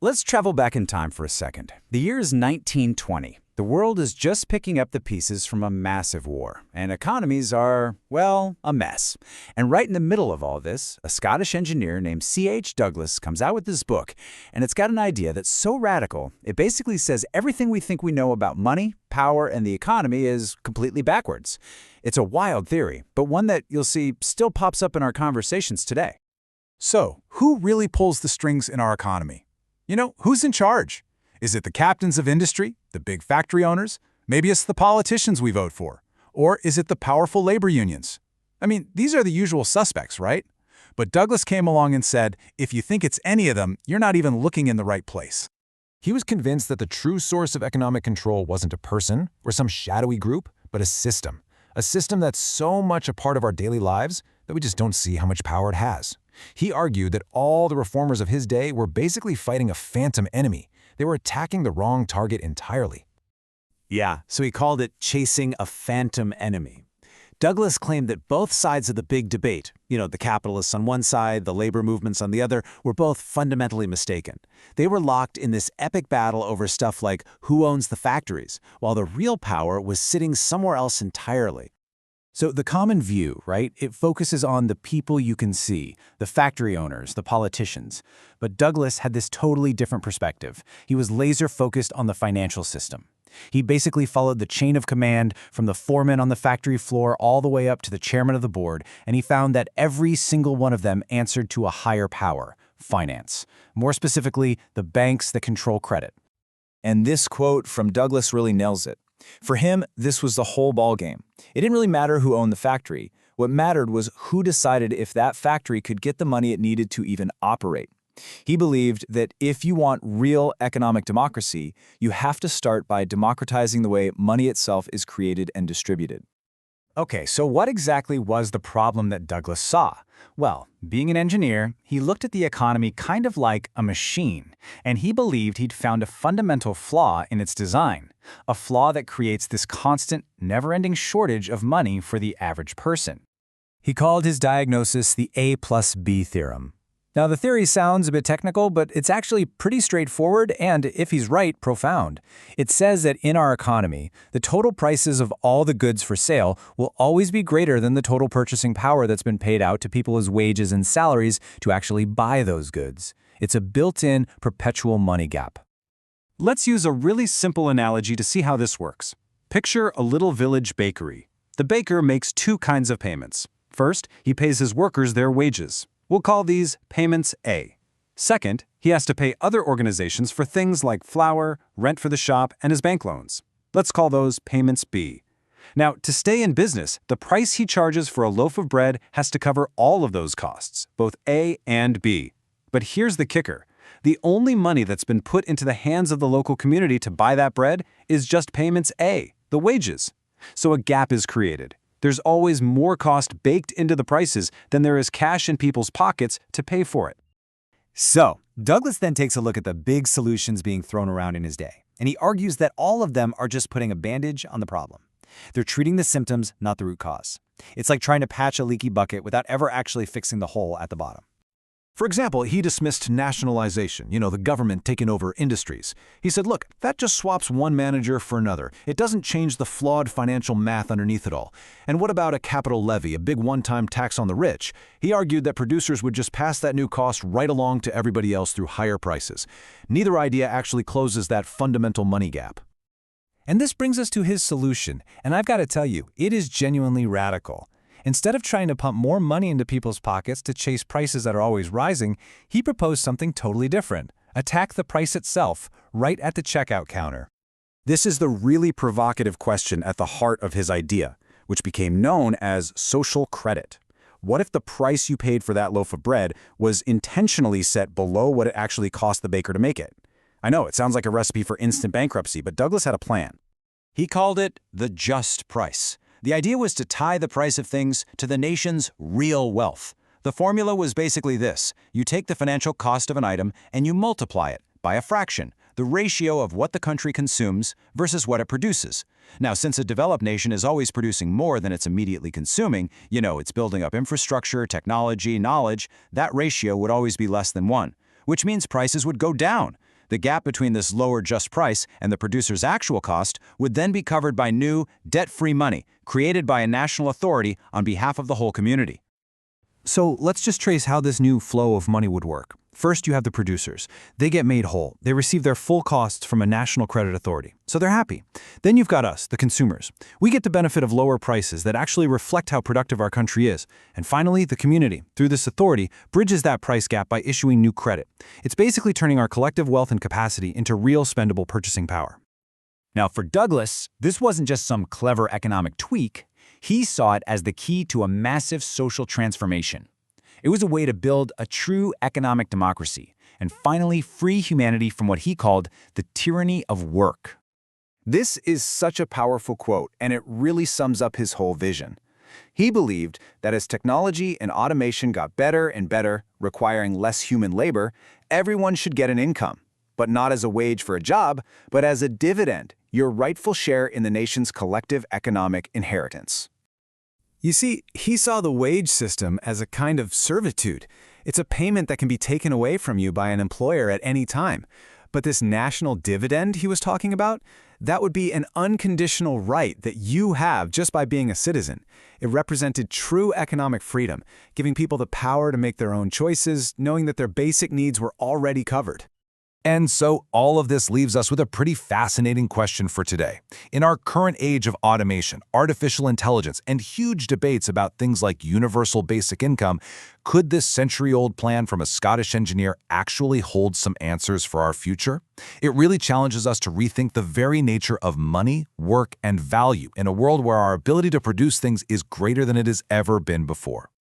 Let's travel back in time for a second. The year is 1920. The world is just picking up the pieces from a massive war, and economies are, well, a mess. And right in the middle of all this, a Scottish engineer named C.H. Douglas comes out with this book, and it's got an idea that's so radical, it basically says everything we think we know about money, power, and the economy is completely backwards. It's a wild theory, but one that, you'll see, still pops up in our conversations today. So, who really pulls the strings in our economy? Who's in charge? Is it the captains of industry, the big factory owners? Maybe it's the politicians we vote for. Or is it the powerful labor unions? I mean, these are the usual suspects, right? But Douglas came along and said, if you think it's any of them, you're not even looking in the right place. He was convinced that the true source of economic control wasn't a person or some shadowy group, but a system that's so much a part of our daily lives that we just don't see how much power it has. He argued that all the reformers of his day were basically fighting a phantom enemy. They were attacking the wrong target entirely. Yeah, so he called it chasing a phantom enemy. Douglas claimed that both sides of the big debate, the capitalists on one side, the labor movements on the other, were both fundamentally mistaken. They were locked in this epic battle over stuff like who owns the factories, while the real power was sitting somewhere else entirely. So the common view, right, it focuses on the people you can see, the factory owners, the politicians. But Douglas had this totally different perspective. He was laser-focused on the financial system. He basically followed the chain of command from the foreman on the factory floor all the way up to the chairman of the board, and he found that every single one of them answered to a higher power, finance. More specifically, the banks that control credit. And this quote from Douglas really nails it. For him, this was the whole ballgame. It didn't really matter who owned the factory. What mattered was who decided if that factory could get the money it needed to even operate. He believed that if you want real economic democracy, you have to start by democratizing the way money itself is created and distributed. Okay, so what exactly was the problem that Douglas saw? Well, being an engineer, he looked at the economy kind of like a machine, and he believed he'd found a fundamental flaw in its design, a flaw that creates this constant, never-ending shortage of money for the average person. He called his diagnosis the A+B theorem. Now, the theory sounds a bit technical, but it's actually pretty straightforward and, if he's right, profound. It says that in our economy, the total prices of all the goods for sale will always be greater than the total purchasing power that's been paid out to people as wages and salaries to actually buy those goods. It's a built-in perpetual money gap. Let's use a really simple analogy to see how this works. Picture a little village bakery. The baker makes two kinds of payments. First, he pays his workers their wages. We'll call these payments A. Second, he has to pay other organizations for things like flour, rent for the shop, and his bank loans. Let's call those payments B. Now, to stay in business, the price he charges for a loaf of bread has to cover all of those costs, both A and B. But here's the kicker. The only money that's been put into the hands of the local community to buy that bread is just payments A, the wages. So a gap is created. There's always more cost baked into the prices than there is cash in people's pockets to pay for it. So, Douglas then takes a look at the big solutions being thrown around in his day, and he argues that all of them are just putting a bandage on the problem. They're treating the symptoms, not the root cause. It's like trying to patch a leaky bucket without ever actually fixing the hole at the bottom. For example, he dismissed nationalization, the government taking over industries. He said, look, that just swaps one manager for another. It doesn't change the flawed financial math underneath it all. And what about a capital levy, a big one-time tax on the rich? He argued that producers would just pass that new cost right along to everybody else through higher prices. Neither idea actually closes that fundamental money gap. And this brings us to his solution, and I've got to tell you, it is genuinely radical. Instead of trying to pump more money into people's pockets to chase prices that are always rising, he proposed something totally different. Attack the price itself, right at the checkout counter. This is the really provocative question at the heart of his idea, which became known as social credit. What if the price you paid for that loaf of bread was intentionally set below what it actually cost the baker to make it? I know, it sounds like a recipe for instant bankruptcy, but Douglas had a plan. He called it the just price. The idea was to tie the price of things to the nation's real wealth. The formula was basically this. You take the financial cost of an item and you multiply it by a fraction, the ratio of what the country consumes versus what it produces. Now, since a developed nation is always producing more than it's immediately consuming, it's building up infrastructure, technology, knowledge, that ratio would always be less than 1, which means prices would go down. The gap between this lower just price and the producer's actual cost would then be covered by new, debt-free money created by a national authority on behalf of the whole community. So let's just trace how this new flow of money would work. First, you have the producers. They get made whole. They receive their full costs from a national credit authority, so they're happy. Then you've got us, the consumers. We get the benefit of lower prices that actually reflect how productive our country is. And finally, the community, through this authority, bridges that price gap by issuing new credit. It's basically turning our collective wealth and capacity into real spendable purchasing power. Now, for Douglas, this wasn't just some clever economic tweak. He saw it as the key to a massive social transformation. It was a way to build a true economic democracy and finally free humanity from what he called the tyranny of work. This is such a powerful quote, and it really sums up his whole vision. He believed that as technology and automation got better and better, requiring less human labor, everyone should get an income, but not as a wage for a job, but as a dividend, your rightful share in the nation's collective economic inheritance. You see, he saw the wage system as a kind of servitude. It's a payment that can be taken away from you by an employer at any time. But this national dividend he was talking about, that would be an unconditional right that you have just by being a citizen. It represented true economic freedom, giving people the power to make their own choices, knowing that their basic needs were already covered. And so all of this leaves us with a pretty fascinating question for today. In our current age of automation, artificial intelligence, and huge debates about things like universal basic income, could this century-old plan from a Scottish engineer actually hold some answers for our future? It really challenges us to rethink the very nature of money, work, and value in a world where our ability to produce things is greater than it has ever been before.